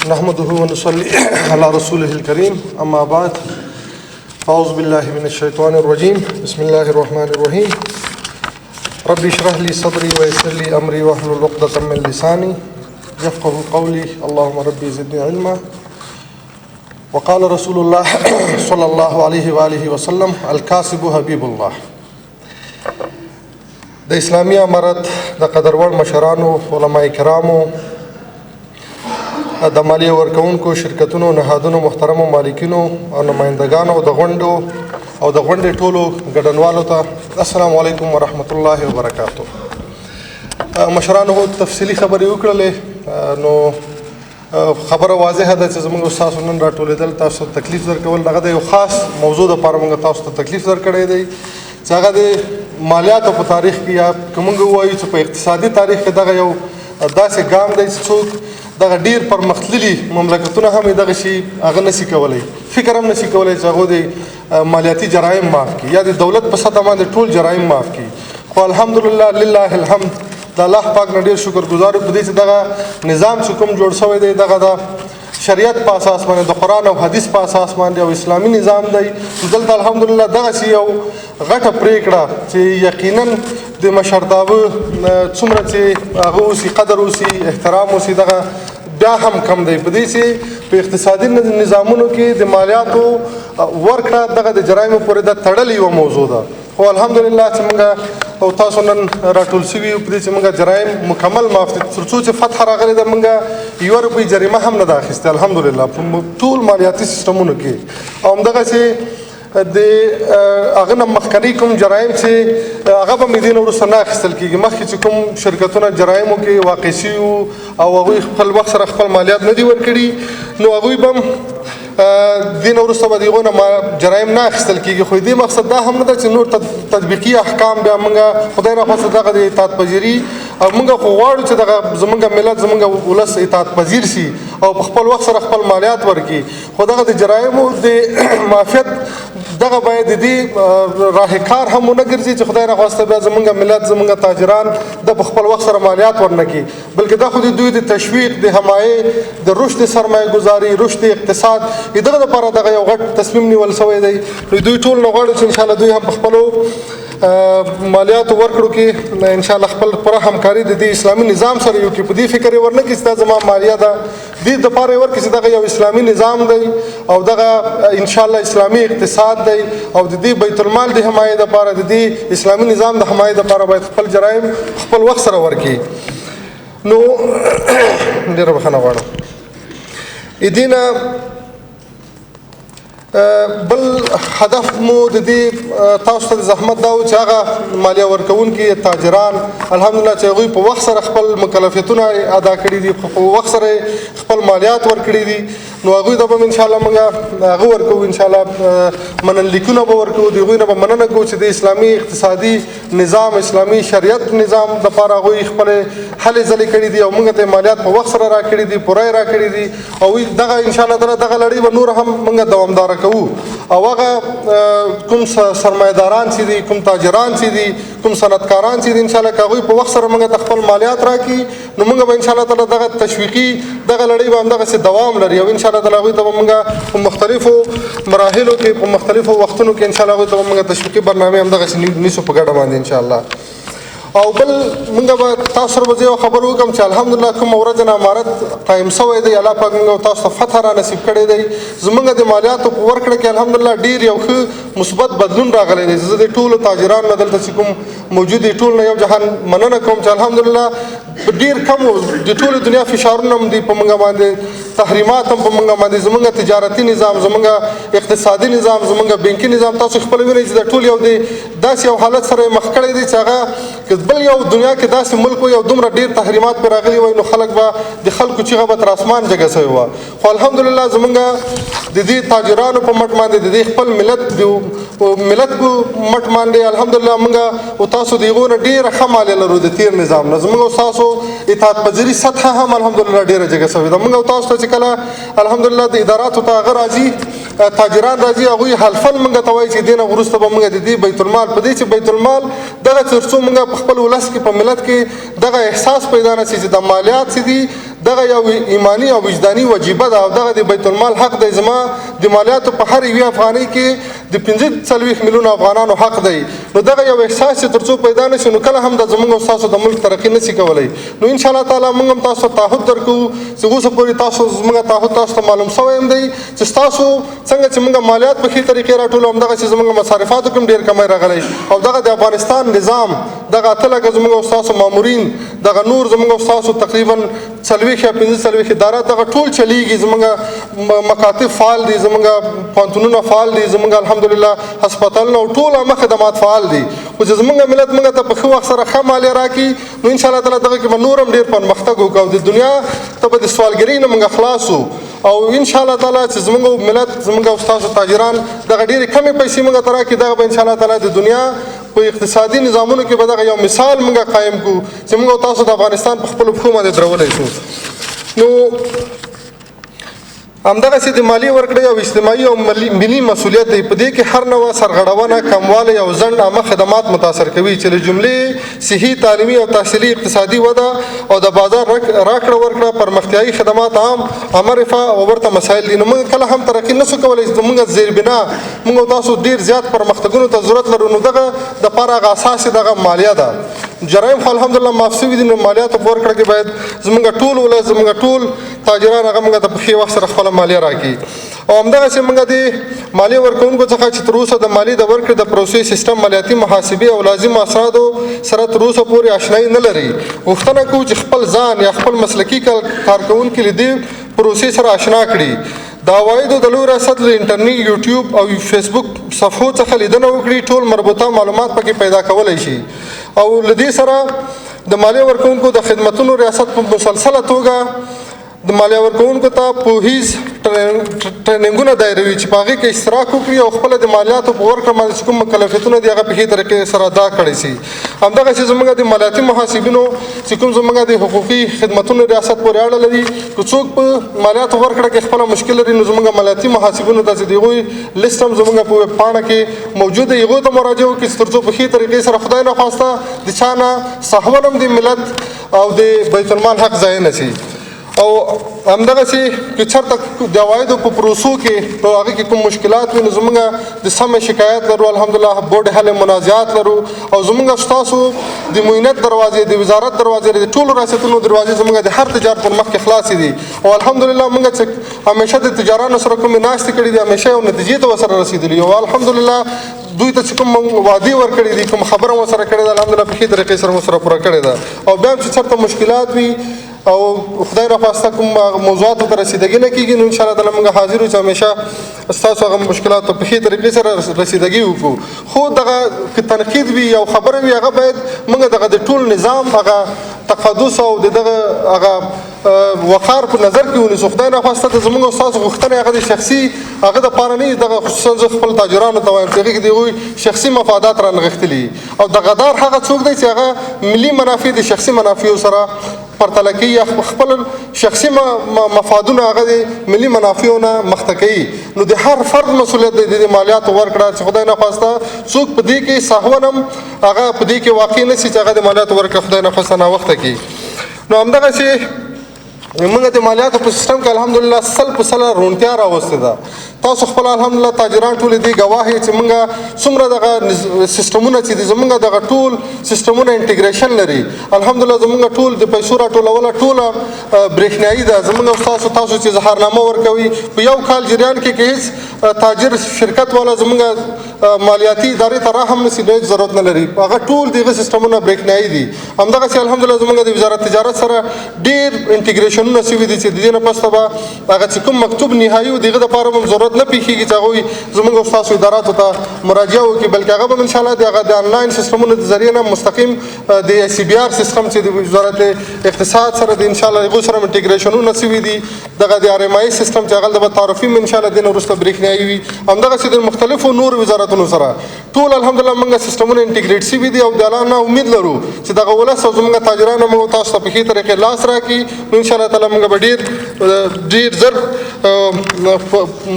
نحمده ونصلي على رسوله الكريم أما بعد أعوذ بالله من الشيطان الرجيم بسم الله الرحمن الرحيم ربي اشرح لي صدري ويسر لي أمري واحلل عقدة من لساني يفقهوا قولي اللهم ربي زدني علما وقال رسول الله صلى الله عليه وآله وسلم الكاسب حبيب الله. د اسلامي امارت د قدرور مشرانو علماء کرامو د مالیه ورکوونکو شرکتونو نهادونو محترمو مالکینو او نمائندګانو د غونډې ټولو ګډونوالو ته السلام علیکم ورحمت الله وبرکاتو. مشرانو تفصیلي خبرې وکړلې نو خبره واضحه ده چې زموږ استاد نن راټولېدل تاسو ته تکلیف درکول دغه د یو خاص موضوع لپاره موږ تاسو ته تکلیف درکړی دی چې هغه د مالیاتو په تاریخ کې یا که موږ ووایو چې په اقتصادي تاریخ کې دغه یو داسې ګام دی چې څوک دغه ډیر پرمختللي مملکتونه هم دغه شي هغه نشي کولی فکر هم نشي کولی چې هغوی د مالیاتي جرایم معاف کړي یا د دولت په سطح باندې ټول جرایم معاف کړي. خو الحمدلله لله الحمد د الله پاک نه ډېر شکرګزار یو په دې چې دغه نظام چې کوم جوړ شوی دی دغه د شریعت په اساس باندې د قرآن او حدیث په اساس باندې یو اسلامي نظام دی. دلته الحمدلله دغسې یو غټه پرېکړه چې یقینا د مشرتابه څومره چې هغه اوسي قدر اوسي احترام اوسي دغه بیا هم کم دی په دې چې په اقتصادي نظامونو کې د مالیاتو ورکړه دغه د جرایمو پورې د تړلې یوه موضوع ده. خو الحمدلله چې موږ او تاسو نن راټول شوي یو په دې چې موږ جرایم مکمل معاف دي تر څو چې فتح راغلی ده موږ یوه روپۍ جریمه هم نه ده اخیستې الحمدلله په ټول مالیاتي سیسټمونو کې. او همدغسې د هغه نه مخکنی کوم جرایم چې هغه به مې دې نه وروسته نه اخیستل کېږي. مخکې چې کوم شرکتونه جرایمو کې واقع شوي وو او هغوی خپل وخت سره خپل مالیات نه دي ورکړي نو هغوی به هم دې نه وروسته به د هغو نه جرایم نه اخیستل کېږي. خو دې مقصد دا هم نه ده چې نور تطبیقي احکام بیا موږ خدای راخواسته دغه د اطاعت پذیري او موږ خو غواړو چې دغه زموږ ملت زموږ ولس اطاعت پذیر شي او په خپل وخت سره خپل مالیات ورکړي. خو دغه د جرایمو د معافیت دغه باید د دې راه کار هم ونه ګرځي چې خدای راخواسته بیا زموږ ملت زموږ تاجران د په خپل وخت سره مالیات ورنه کړي بلکې دا خو د دوی د تشویق د حمایې د رشد سرمایه ګزاري رشد اقتصاد دغه لپاره دغه یو غټ تصمیم نیول شوی دی. دوی ټول نه غواړي چې انشاءالله دوی هم په خپلو مالیاتو ورکړو کې انشاءالله خپل پوره همکاري د دې اسلامي نظام سره یو کې په دې فکر یې ورنه کړي چې دا زما مالیه ده دې دپاره یې ورکړي چې دغه یو اسلامي نظام دی او دغه انشاءالله اسلامي اقتصاد دی او د دې بیت المال د حمایې دپاره د دې اسلامي نظام د حمایې دپاره باید خپل جرایم خپل وخت سره ورکړي. نو ډېره بخښنه غواړم. دې نه بل هدف مو د دې تاسو ته د زحمت دا و چې هغه مالیه ورکوونکي تاجران الحمدلله چې هغوی په وخت سره خپل مکلفیتونه ادا کړي دي په وخت سره خپل مالیات ورکړي دي نو هغوی ته به انشاءالله موږ هغه ورکوو انشاءالله مننلیکونه به ورکوو د هغوی نه به مننه کوو چې د اسلامي اقتصادي نظام اسلامي شریعت نظام دپاره هغوی خپلې هلې ځلې کړي دي او موږ ته مالیات په وخت سره راکړي دي پوره یې راکړي دي او دغه انشاءالله تعالی دغه لړۍ به نور هم موږ دوامداره کوو. او هغه کوم سرمایه‌داران چې دي کوم تاجران چې دي کوم صنعتکاران چې دي انشاءالله که هغوی په وخت سره موږ ته خپل مالیات راکړي نو موږ به انشاءالله تعالی دغه تشویقي دغه لړۍ به همدغسې دوام لري او انشاءالله تعالی هغوی ته به موږ په مختلفو مراحلو کې په مختلفو وختونو کې انشاءالله هغوی ته به موږ تشویقي برنامې همدغسې نیسو په ګډه باندې انشاءالله. او بل موږ به تاسو سره به زه یو خبر وکړم چې الحمدلله کومه ورځ نه امارت قایم شوی دی الله پاک موږ تاسو ته فتح را نصیب کړی دی. زموږ د مالیاتو په ورکړه کې الحمدلله ډېر یو ښه مثبت بدلون راغلی دی. زه د ټولو تاجرانو نه دلته چې کوم موجود دي ټول نه یو جهان مننه کوم چې الحمدلله ډېر کم د ټولې دنیا فشارونه هم دي په موږ باندې تحریمات هم په موږ باندې زموږ تجارتي نظام زموږ اقتصادي نظام زموږ بانکي نظام تاسو خپل وینئ چې د ټول یو دی داسې یو حالت سره یې مخ کړی دی چې هغه بل یو دنیا کې داسې ملک وي او دومره ډېر تحریمات پرې راغلي وای نو خلک به د خلکو چیغه به تر اسمان جګه سوې وه. خو الحمدلله زموږ د دې تاجرانو په مټ باندې د دې خپل ملت په مټ باندې الحمدلله موږ او تاسو د هغو نه ډېره ښه مالیه لرو د تېر نظام نه. زموږ او ستاسو اطاعت پذیري سطحه هم الحمدلله ډېره جګه سوې ده. موږ او تاسو ته چې کله الحمدلله د اداراتو ته هغه راځي تاجران راځي هغوی حلفن موږ ته وایي چې دې نه وروسته به موږ د دې بیت المال په دې چې بیت المال دغه تر څو موږ په خپل ولس کې په ملت کې دغه احساس پیدا نه شي چې د مالیات چې دي دغه یو ایمانی او وجداني وجیبه ده او دغه د بیت المال حق دی. زما د مالیاتو په هر یوې افغانۍ کې د 45 میلیونه افغانانو حق دی. نو دغه یو احساس چې تر څو پیدا نه شي نو کله هم د زموږ او ستاسو د ملک ترقي نه شي کولی. نو انشاءالله تعالی موږ هم تاسو ته تعهد درکوو چې اوسه پورې تاسو زموږ تعهد تاسو ته معلوم شوی هم دی چې ستاسو څنګه چې موږ مالیات په ښې طریقې راټولو همدغسې زموږ مصارفاتو کې هم ډېر کمی راغلی او دغه د افغانستان نظام دغه 8 لکه زموږ او ستاسو مامورین دغه نور زموږ او ستاسو تقریبا 40 یا 45 اداره دغه ټول چلیږي. زموږ مکاتب فعال دي، زموږ پوهنتونونه فعال دي، زموږ الحمدلله هسپتالونه او ټول عامه خدمات فعال دي. خو چې زموږ ملت موږ ته په ښه وخت سره ښه مالیه راکړي نو انشاءالله تعالی دغه کې به نور هم ډېر پرمختګ وکړو او د دنیا ته به د سوالګرۍ نه موږ خلاص وو او انشاءالله تعالی چې زموږ ملت زموږ او ستاسو تاجران دغه ډېرې کمې پیسې موږ ته راکړي دغه به انشاءالله تعالی د دنیا په اقتصادي نظامونو کې به دغه یو مثال موږ قایم کړو چې موږ او تاسو د افغانستان په خپلو پښو باندې درولی شو. نو همدغسې د مالیې ورکړې او اجتماعي او ملي مسؤلیت دی. په دې کې هر نوع سرغړونه، کموالی او ځنډ عامه خدمات متاثر کوي چې له جملې صحي، تعلیمي او تحصیلي اقتصادي وده او د بازار راکړه ورکړه، پرمختیایي خدمات، عامه رفاه او ورته مسایل دي. نو موږ کله هم ترقي نشو کولی چې زموږ زیربنا موږ او تاسو ډېر زیات پرمختګونو ته ضرورت لرو. نو دغه دپاره هغه اساس دغه مالیه ده. جرایم خو الحمدلله معاف شوي دي. نو مالیاتو په ورکړه کې باید زموږ ټول ولس، زموږ ټول تاجران هغه موږ ته په ښې وخت سره خپله مالیه راکړي. او همدغسې موږ د مالیې ورکوونکو څخه چې تر اوسه د مالیې د ورکړې د پروسې سیستم، مالیاتي محاسبې او لازمو اسنادو سره تر اوسه پورې اشنایي نه لري، غوښتنه کوو چې خپل ځان یا خپل مسلکي کارکوونکي له دې پروسې سره اشنا کړي. د عوایدو د لوی ریاست له انټرنیټ، یوټیوب او فیسبوک صفحو څخه لیدنه وکړي. ټول مربوطه معلومات پکې پیدا کولی شي او له دې سره د مالیې ورکوونکو د خدمتونو ریاست په مسلسله توګه د مالیه ورکوونکو ته پوهیز ټریننګونه دایروي چې په هغې کې اشتراک وکړي او خپله د مالیاتو په ورکړه باندې چې کوم مکلفیتونه دي هغه په ښې طریقې سره ادا کړی شي. همدغسې زموږ د مالیاتي محاسبینو چې کوم زموږ د حقوقي خدمتونو ریاست پورې اړه لري، که څوک په مالیاتو ورکړه کې خپله مشکل لري نو زموږ مالیاتي محاسبینو ته چې د هغوی لست هم زموږ په ویب پاڼه کې موجود دی، هغوی ته مراجعه وکړي چې تر څو په ښې طریقې سره خدای نخواسته د چا نه سهون هم د ملت او د بیت المال حق ضایع نه شي. او همدغسې که چېرته د عوایدو په پروسو کې په هغې کې کوم مشکلات وي نو زموږ د سمې شکایت لرو، الحمدلله بورډ حل منازعات لرو او زموږ ستاسو د معینت دروازې، د وزارت دروازې، د ټولو ریاستونو دروازې زموږ د هر تجار پر مخ کې خلاصې دي او الحمدلله موږ چې همیشه د تجارانو سره کومې ناستې کړي دي همیشه یو نتیجې ته ورسره رسېدلي او الحمدلله دوی ته چې کوم وعدې ورکړي دي، کوم خبره ورسره کړې ده، الحمدلله په ښې طریقې سره ورسره پوره کړې ده. او بیا هم چې چېرته مشکلات وي او خدای راخواسته کوم موضوعاتو ته رسیدګي نه کېږي نو انشاءالله تعالی موږ حاضر یو چې همیشه ستاسو هغه مشکلاتو په ښې طریقې سره رسیدګي وکړو. خو دغه که تنقید وي او خبره وي هغه باید موږ دغه د ټول نظام هغه تقدس او دغه هغه وقار په نظر کې ونیسو. خدای راخواسته د زموږ او ستاسو غوښتنې هغه د شخصي هغه دپاره نه دغه خصوصا زه خپل تاجرانو ته وایم چې هغې کې د هغوی شخصي مفادات رانغښتلي او د غدار هغه څوک دی چې هغه ملي منافع د شخصي منافعو سره پرتله کوي یا خپل شخصي مفادونه هغه د ملي منافعو نه مخته کوي. نو د هر فرد مسؤلیت دی د مالیاتو ورکړه چې خدای نخواسته څوک په دې کې سهون هم هغه په دې کې واقع نه شي چې هغه د مالیاتو ورکړه خدای نخواسته ناوخته کوي. نو همدغسې موږ د مالیاتو په سیستم کې الحمدلله 100% روڼتیا راوستې ده. تاسو خپل الحمدلله تاجران ټول دې ګواه یې چې موږ څومره دغه سیستمونه چې دي زموږ دغه ټول سیستمونه انټیګریشن لري. الحمدلله زموږ ټول د پیسو راټولوله ټوله برېښنایي ده. زموږ تاسو چې اظهارنامه ورکوي په یو کال جریان کې که هېڅ تاجر شرکت والا زموږ مالیاتي ادارې ته راه هم نه شي نو هېڅ ضرورت نه لري. هغه ټول دغه سیستمونه برېښنایي دي. همدغسې الحمدلله زموږ د وزارت تجارت سره ډېر انټیګریشنونه شوي دي چې د دې نه پس به هغه چې کوم مکتوب نهایي و د هغه دپاره به ضرورت نه پېښېږي چې هغوی زموږ او ستاسو اداراتو ته مراجعه وکړي بلکې هغه به انشاءالله د هغه د آنلاین سیستمونو د ذریعې نه مستقیم د CBR سیستم چې د وزارت اقتصاد سره د انشاءالله هغو سره انټیګریشنونه شوي دي. دغه د RMI سیستم چې هغه به تعارفي انشاءالله دې نه وروسته برېښنایي برېښنایي وي. همدغسې د مختلفو نورو وزارتونو سره ټول الحمدلله موږ سیسټمونه انټیګریټ شوي دي او د الله نه امید لرو چې دغه ولس او زموږ تاجران موږ تاسو ته په ښې طریقې لاس راکړي. نو انشاءالله تعالی موږ به ډېر زر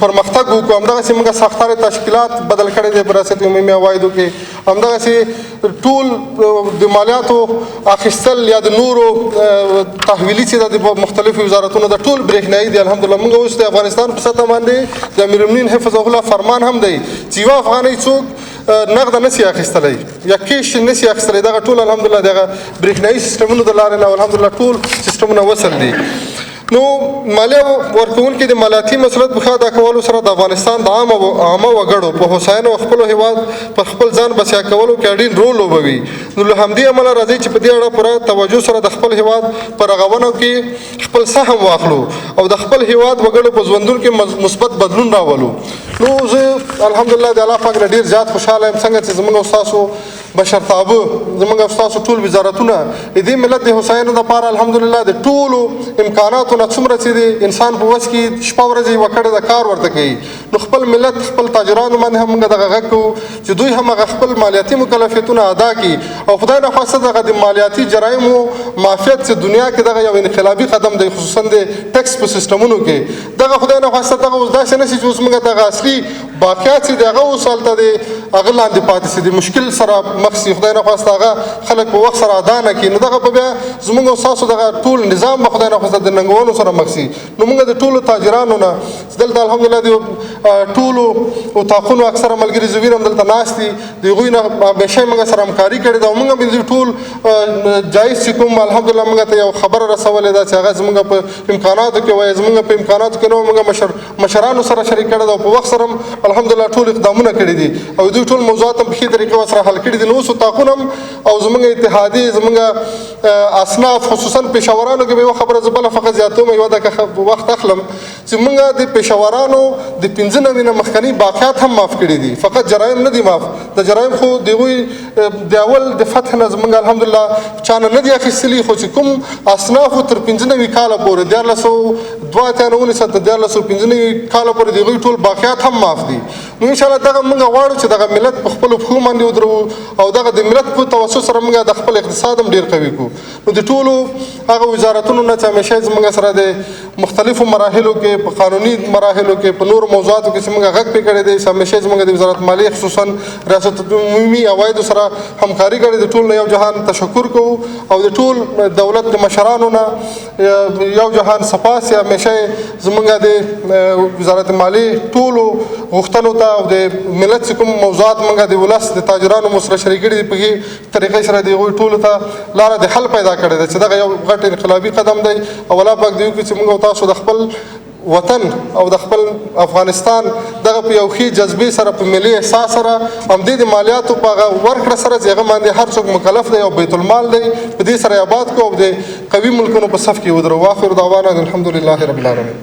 پرمختګ وکړو. همدغسې موږ ساختار تشکیلات بدل کړی دی په ریاست عمومي عوایدو کې. همدغسې ټول د مالیاتو اخیستل یا د نورو تحویلي چې د مختلفو وزارتونو د ټول برېښنایي دي. الحمدلله موږ اوس د افغانستان په سطح باندې د امیرالمؤمنین حفظه الله فرمان هم دی چې یوه افغانۍ څوک نقده نشي اخیستلی یا کیش نشي اخیستلی. دغه ټول الحمدلله دغه برېښنایي سیسټمونو د لارې نه الحمدلله ټول سیسټمونه وصل دي. نو مالیه ورکوونکي د مالیاتي مسؤلیت په ښه ادا کولو سره د افغانستان د عامه وګړو په هوساینه او خپلو هېواد پر خپل ځان بسیا کولو کې اړین رول لوبوي. نو له همدې امله راځي چې په دې اړه پوره توجه سره د خپل هېواد په رغونو کې خپل سهم واخلو او د خپل هېواد وګړو په ژوندون کې مثبت بدلون راولو. نو زه الحمدلله د الله پاک نه ډېر زیات خوشحاله یم څنګه چې زموږ او ستاسو مشرتابه زموږ او ستاسو ټول وزارتونه د دې ملت د هوساینې دپاره الحمدلله د ټولو امکاناتو نه څومره چې د انسان په وس کې شپه ورځ یوه کډه د کار ورته کوي. نو خپل ملت خپل تاجرانو باندې هم موږ دغه غږ کوو چې دوی هم هغه خپل مالیاتي مکلفیتونه ادا کړي او خدای نخواسته دغه د مالیاتي جرایمو معافیت چې دنیا کې دغه یو انقلابي قدم دی خصوصا د ټیکس په سیسټمونو کې. دغه خدای نخواسته دغه اوس داسې نه شي چې اوس موږ دغه اصلي باقیات چې د هغه اوس هلته د هغه لاندې پاتې شي د مشکل سره مخ شي. خدای نخواسته هغه خلک په وخت سره ادا نه کړي. نو دغه به بیا زموږ او ستاسو دغه ټول نظام به خدای نخواسته د ننګونو سره مخ شي. نو موږ د ټولو تاجرانو نه دلته الحمدلله د ټولو اتاقونو اکثره ملګري زویر هم دلته ناست دي د هغوی نه همیشه موږ سره همکاري کړې ده او موږ هم د ټول جایز چې کوم الحمدلله موږ ته یو خبره رسولې ده چې هغه زموږ په امکاناتو کې وایي زموږ په امکاناتو کې نه موږ مشرانو سره شریک کړی ده او په وخت سره هم الحمدلله ټول اقدامونه کړي دي او دوی ټول موضوعات هم په ښې طریقې ورسره حل کړي دي. نو اوس اتاقونه هم او زموږ اتحادیې زموږ اصناف خصوصا پېښورانو کې به یوه خبره زه بله فقط زیاتوم یوه دقیقه وخت اخلم چې موږ د پېښورانو د 95 نه مخکني باقیات هم معاف کړي دي. فقط جرایم نه دي معاف. د جرایم خو د هغوی د اول د فتح نه زموږ الحمدلله چا نه نه دي اخیستلي خو چې کوم اصنافو تر 95 کاله پورې 1495 کاله پورې د هغوی ټول باقیات هم معاف دي. نو انشاءالله دغه موږ غواړو چې دغه ملت په خپلو پښو باندې ودرو او دغه د ملت په توسط سره موږ د خپل اقتصاد هم ډېر قوي کړو. نو د ټولو هغه وزارتونو نه چې همیشه زموږ سره د مختلفو مراحلو کې په قانوني مراحلو کې په نورو موضوعاتو کې چې موږ غږ پې کړی دی همیشه زموږ د وزارت مالیې خصوصا ریاست عمومي عوایدو سره همکاري کړې د ټول نه یو جهان تشکر کوو او د ټول دولت د مشرانو نه یو جهان سپاس یا همیشه زموږ د وزارت مالیې ټولو غوښتنو ته او د ملت چې کوم موضوعات موږ د ولس د تاجرانو مو سره شریک کړي دي په هغې طریقې سره د هغوی ټولو ته لاره د حل پیدا کړې ده چې دغه یو غټ انقلابي قدم دی او الله پاک دې وکړي چې موږ او تاسو د خپل وطن او د خپل افغانستان دغه په یو ښې جذبې سره په ملي احساس سره همدې د مالیاتو په هغه ورکړه سره چې هغه باندې هر څوک مکلف دی او بیت المال دی په دې سره یې آباد کړو او د قوي ملکونو په صف کې ودرو. واخر دعوانا الحمدلله رب العالمین.